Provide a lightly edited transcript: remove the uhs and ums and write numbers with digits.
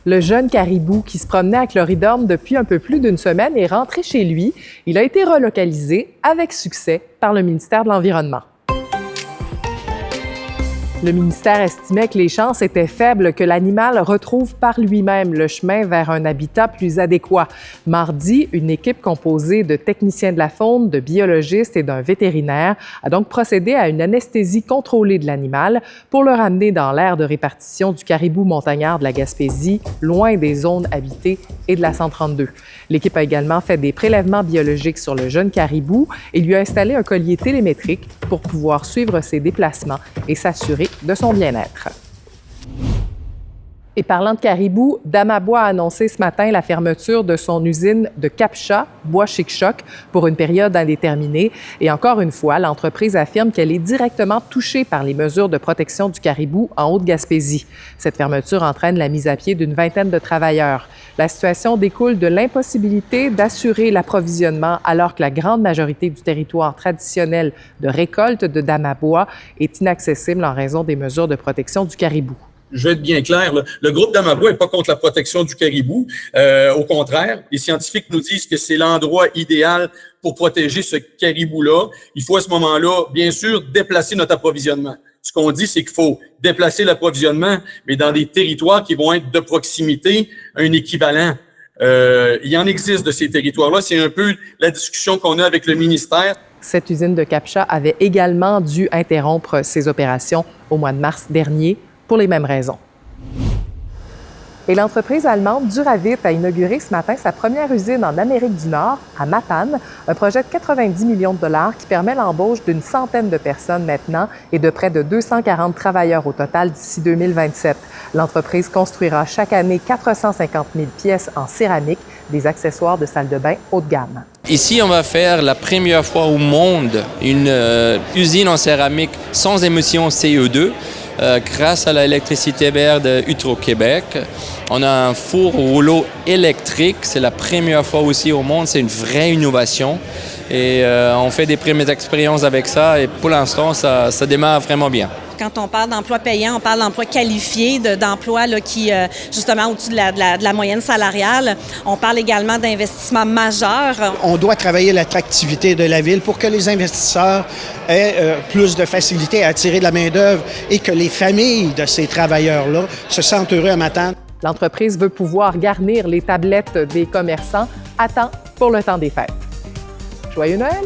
Le jeune caribou qui se promenait à Cloridorme depuis un peu plus d'une semaine est rentré chez lui. Il a été relocalisé avec succès par le ministère de l'Environnement. Le ministère estimait que les chances étaient faibles que l'animal retrouve par lui-même le chemin vers un habitat plus adéquat. Mardi, une équipe composée de techniciens de la faune, de biologistes et d'un vétérinaire a donc procédé à une anesthésie contrôlée de l'animal pour le ramener dans l'aire de répartition du caribou montagnard de la Gaspésie, loin des zones habitées et de la 132. L'équipe a également fait des prélèvements biologiques sur le jeune caribou et lui a installé un collier télémétrique pour pouvoir suivre ses déplacements et s'assurer de son bien-être. Et parlant de caribou, Damabois a annoncé ce matin la fermeture de son usine de Cap-Chat, Bois-Chic-Choc, pour une période indéterminée. Et encore une fois, l'entreprise affirme qu'elle est directement touchée par les mesures de protection du caribou en Haute-Gaspésie. Cette fermeture entraîne la mise à pied d'une vingtaine de travailleurs. La situation découle de l'impossibilité d'assurer l'approvisionnement alors que la grande majorité du territoire traditionnel de récolte de Damabois est inaccessible en raison des mesures de protection du caribou. Je vais être bien clair, là. Le groupe Damabois n'est pas contre la protection du caribou. Au contraire, les scientifiques nous disent que c'est l'endroit idéal pour protéger ce caribou-là. Il faut à ce moment-là, bien sûr, déplacer notre approvisionnement. Ce qu'on dit, c'est qu'il faut déplacer l'approvisionnement, mais dans des territoires qui vont être de proximité, un équivalent. Il y en existe de ces territoires-là. C'est un peu la discussion qu'on a avec le ministère. Cette usine de Cap-Chat avait également dû interrompre ses opérations au mois de mars dernier pour les mêmes raisons. Et l'entreprise allemande Duravit a inauguré ce matin sa première usine en Amérique du Nord, à Matane, un projet de 90 millions de dollars qui permet l'embauche d'une centaine de personnes maintenant et de près de 240 travailleurs au total d'ici 2027. L'entreprise construira chaque année 450 000 pièces en céramique, des accessoires de salle de bain haut de gamme. Ici, on va faire la première fois au monde une usine en céramique sans émission CO2. Grâce à l'électricité verte d'Hydro-Québec. On a un four rouleau électrique. C'est la première fois aussi au monde. C'est une vraie innovation. Et on fait des premières expériences avec ça. Et pour l'instant, ça démarre vraiment bien. Quand on parle d'emploi payant, on parle d'emploi qualifié, d'emploi qui, justement, au-dessus de la moyenne salariale. On parle également d'investissements majeurs. On doit travailler l'attractivité de la ville pour que les investisseurs aient plus de facilité à attirer de la main-d'œuvre et que les familles de ces travailleurs-là se sentent heureux à Matane. L'entreprise veut pouvoir garnir les tablettes des commerçants à temps pour le temps des fêtes. Joyeux Noël!